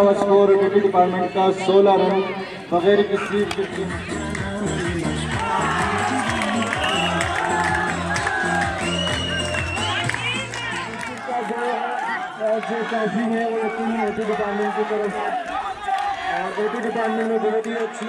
Score duty department का 16 run बगैर किसी ट्रॉफी है वो ड्यूटी डिपार्टमेंट की तरफ ड्यूटी डिपार्टमेंट में बहुत ही अच्छी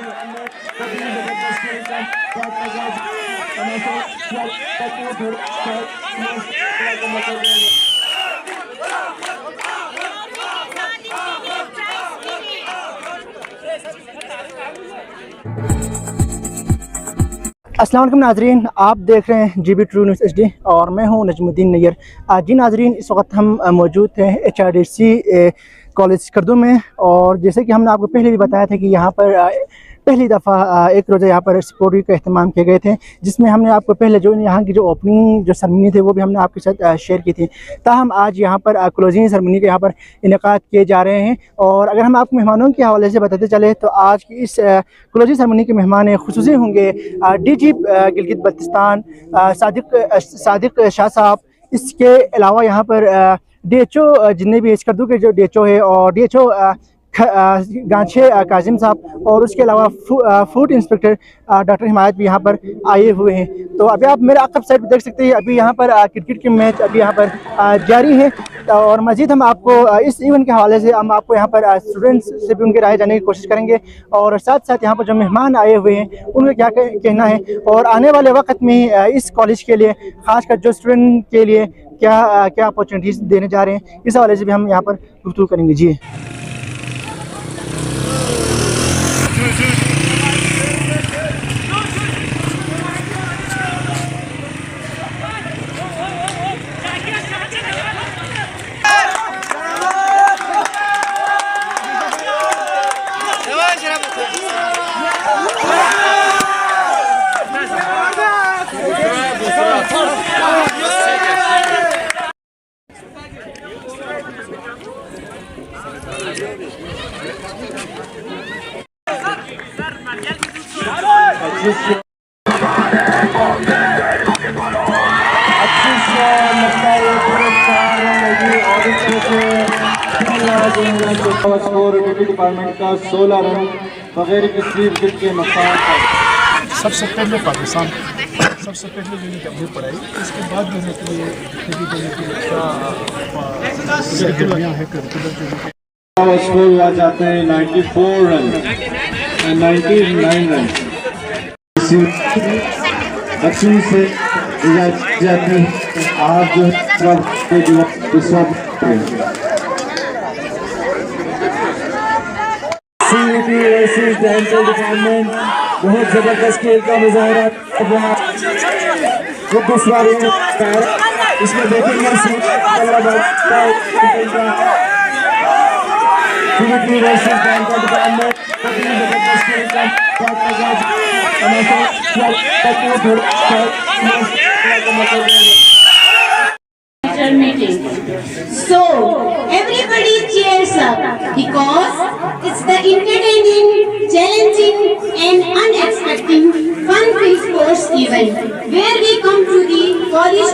अस्सलाम वालेकुम नाजरीन, आप देख रहे हैं GB ट्रू न्यूज़ HD और मैं हूं नजमुद्दीन नैयर। जी नाजरीन, इस वक्त हम मौजूद थे HRDC कॉलेज करदू में और जैसे कि हमने आपको पहले भी बताया था कि यहाँ पर पहली दफ़ा एक रोज़ा यहाँ पर स्पोर्ट वीक का अहतमाम किए गए थे, जिसमें हमने आपको पहले जो यहाँ की जो ओपनिंग जो सरमनी थे वो भी हमने आपके साथ शेयर की थी। ताहम आज यहाँ पर क्लोजिंग सरमनी के यहाँ पर इनेकाद किए जा रहे हैं और अगर हम आपको मेहमानों के हवाले से बताते चले तो आज की इस क्लोजिंग सरमनी के मेहमान खुसूसी होंगे DG गिलगित बल्तिस्तान सादिक शाह साहब। इसके अलावा यहाँ पर DHO जितने भी करदू के जो DHO है और DHO गांछे काजिम साहब और उसके अलावा फूड इंस्पेक्टर डॉक्टर हिमायत भी यहाँ पर आए हुए हैं। तो अभी आप मेरे अकब साइड देख सकते हैं, अभी यहाँ पर क्रिकेट के मैच अभी यहाँ पर जारी है और मज़ीद हम आपको इस इवेंट के हवाले से हम आपको यहाँ पर स्टूडेंट्स से भी उनके राय जानने की कोशिश करेंगे और साथ साथ यहाँ पर जो मेहमान आए हुए हैं उनका क्या कहना है और आने वाले वक्त में इस कॉलेज के लिए खासकर जो स्टूडेंट के लिए क्या क्या अपॉर्चुनिटीज़ देने जा रहे हैं, इस हवाले से भी हम यहाँ पर गुफ्तगू करेंगे। जी स्कोर ड्यूटी डिपार्टमेंट का 16 रन बगैर किसी विकेट के नुकसान पर। सबसे पहले पाकिस्तान सबसे पहले जो इनकी अपनी पढ़ाई, इसके बाद जो है कि स्कोर आ जाते हैं 94 रन 99 रन। अच्छी से जाती आप जो इस वक्त डेंटल डिपार्टमेंट बहुत जबरदस्त खेल का मुजाहरा इसमें देखेंगे meeting. So everybody cheers up because it's the entertaining, challenging and unexpected fun-filled sports event where we come to the college.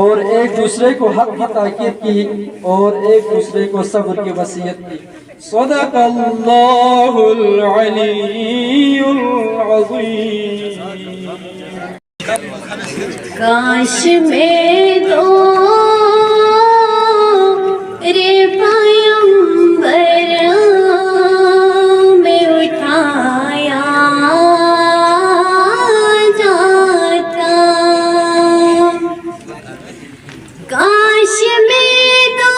और एक दूसरे को हक की ताकीद की और एक दूसरे को सब्र की वसीयत की। सदक़ल्लाहुल अलीयुल अज़ीम। काश में दो रे पैगंबर में उठाया जाता, काश में दो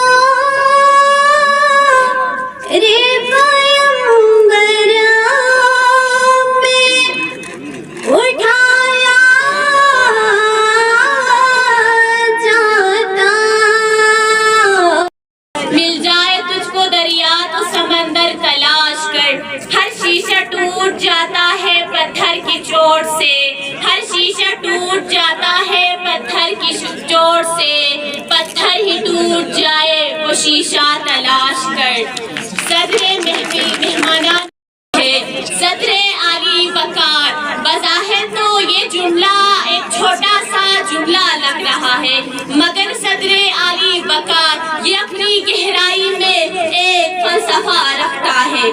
रे पैगंबर में उठाया जाता। मिल जाए तुझको दरिया तो समंदर तलाश कर, हर शीशा टूट जाता है पत्थर की चोट से, हर शीशा टूट जाता है पत्थर चोट से पत्थर ही टूट जाए वो शीशा तलाश कर। सदरे मेहमाना सदरे आली वकार, बज़ाहिर तो ये जुमला एक छोटा सा जुमला लग रहा है, मगर सदरे आली वकार ये अपनी गहराई में एक फलसफा रखता है।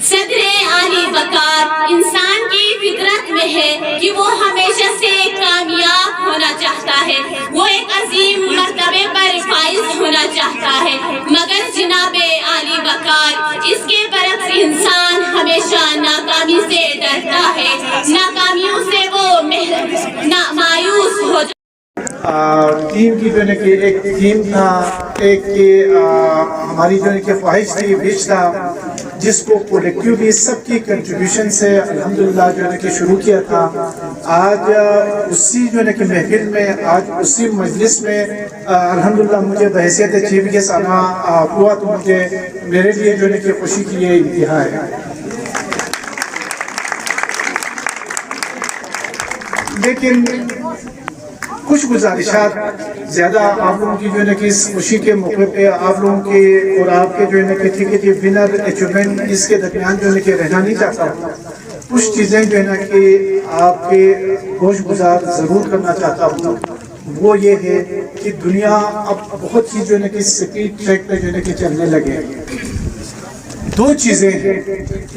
सदरे आली वकार इंसान की फितरत में है कि वो हमेशा से कामयाब होना चाहता है, वो एक अजीम मर्तबे पर फाइज होना चाहता है, मगर जनाबे आली वकार इसके बरक्स इंसान हमेशा नाकामी से डरता है, नाकामियों से वो मायूस हो जाता है। टीम की जो है कि एक थीम था, एक हमारी जो है कि ख्वाहिश थी, विश था, जिसको कलेक्टिवली सबकी कंट्रीब्यूशन से अल्हम्दुलिल्लाह जो है कि शुरू किया था। आज उसी जो है कि महफिल में, आज उसी मजलिस में अल्हम्दुलिल्लाह मुझे बहैसियत चीफ गेस्ट आना हुआ, तो मुझे मेरे लिए जो है कि खुशी की ये इंतहा है। लेकिन कुछ गुजारिशात ज़्यादा आप लोगों की जो है कि इस खुशी के मौके पे आप लोगों के और आपके जो है कि ठीक है विनर अचीवमेंट इसके दरमियान जो है कि रहना नहीं चाहता। कुछ चीज़ें जो है ना कि आपके होश गुजार ज़रूर करना चाहता हूँ, वो ये है कि दुनिया अब बहुत सी जो है कि स्पीड ट्रैक पे जो है कि चलने लगे। दो चीज़ें हैं,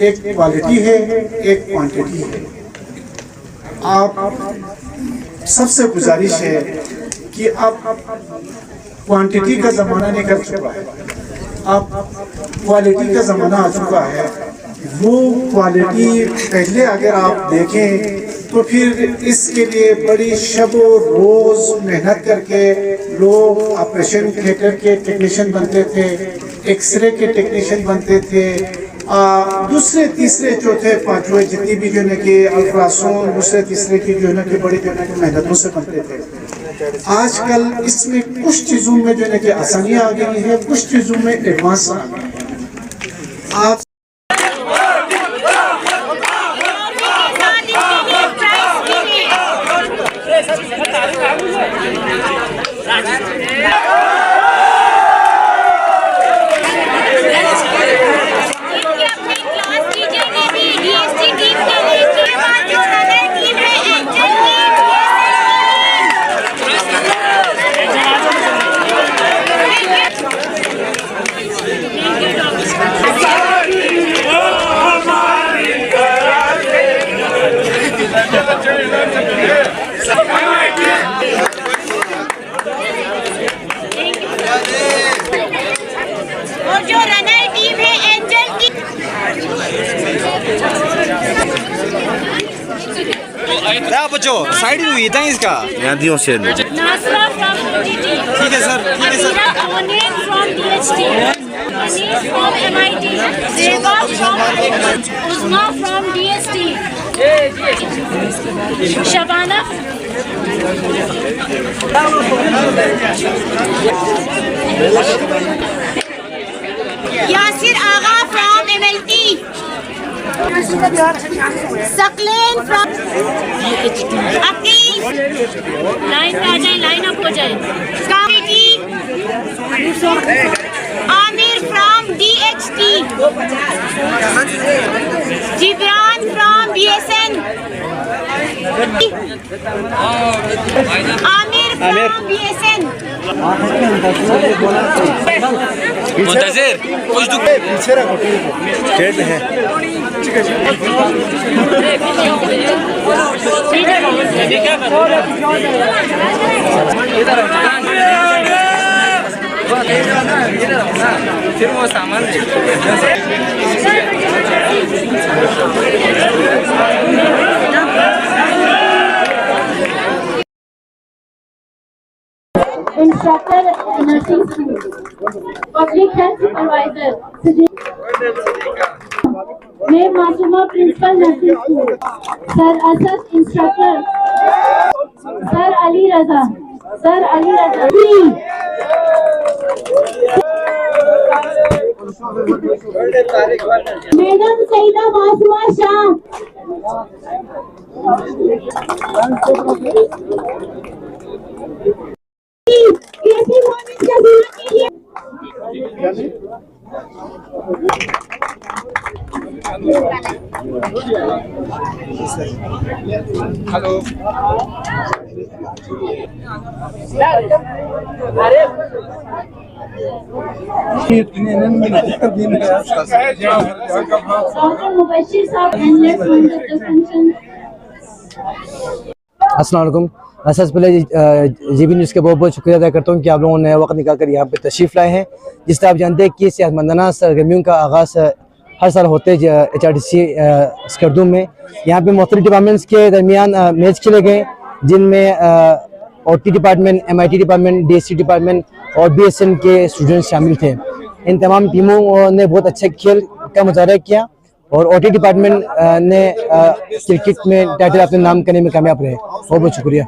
एक क्वालिटी है, एक क्वांटिटी है। आप सबसे गुजारिश है कि अब क्वांटिटी का ज़माना नहीं कर चुका है, अब क्वालिटी का ज़माना आ चुका है। वो क्वालिटी पहले अगर आप देखें तो फिर इसके लिए बड़ी शबो रोज़ मेहनत करके लोग ऑपरेशन थिएटर के टेक्नीशियन बनते थे, एक्सरे के टेक्नीशियन बनते थे, दूसरे तीसरे चौथे पांचवें जितनी भी जो है कि अल्ट्रासाउंड दूसरे तीसरे की जो है कि बड़ी जो है कि मेहनतों से बनते थे। आजकल इसमें कुछ चीज़ों में जो है कि आसानियाँ आ गई है, कुछ चीज़ों में एडवांस आ गई है। आप और जो रनर टीम है एंजल की, बच्चों साइड में हुई था इसका यहाँ दियो से नासरा फ्रॉम डीटी, ठीक है सर, ठीक है sir. Avneet from DHT, Anees from MIT, Deva from Usma from DST, Shabana Yasir Aga from MLT, Saqlain from Aqeel, line पे आ जाए, लाइन अप हो जाए, Aamir from DHT, Jibran from BSN, Aamir from BSN, Muntazir कुछ दुख पीछे रखो, स्टेट है। फिर वो सामान instructor nursing school, public health supervisor मैं Masooma principal nursing school, sir Asad instructor, sir Ali Raza, sir Ali रजा, मैडम सईदा मासूमा शाह। कैसे मोमेंट का ध्यान दीजिए। डॉक्टर मुबशिर साहब and let's conduct the function. अस्सलाम वालेकुम। सबसे पहले जीबी न्यूज़ के बहुत बहुत शुक्रिया अदा करता हूँ कि आप लोगों ने वक्त निकाल कर यहाँ पे तशरीफ़ लाए हैं। जिस तरह आप जानते हैं कि सेहतमंदाना सरगर्मियों का आगाज़ हर साल होते हैं HRDC स्कर्दू में। यहाँ पे मुख्तलिफ डिपार्टमेंट्स के दरमियान मैच खेले गए, जिनमें OT department, MIT department, DSC department और BSN के स्टूडेंट्स शामिल थे। इन तमाम टीमों ने बहुत अच्छा खेल का मुजाहरा किया और OT डिपार्टमेंट ने क्रिकेट में टाइटल अपने नाम करने में कामयाब रहे। बहुत बहुत शुक्रिया।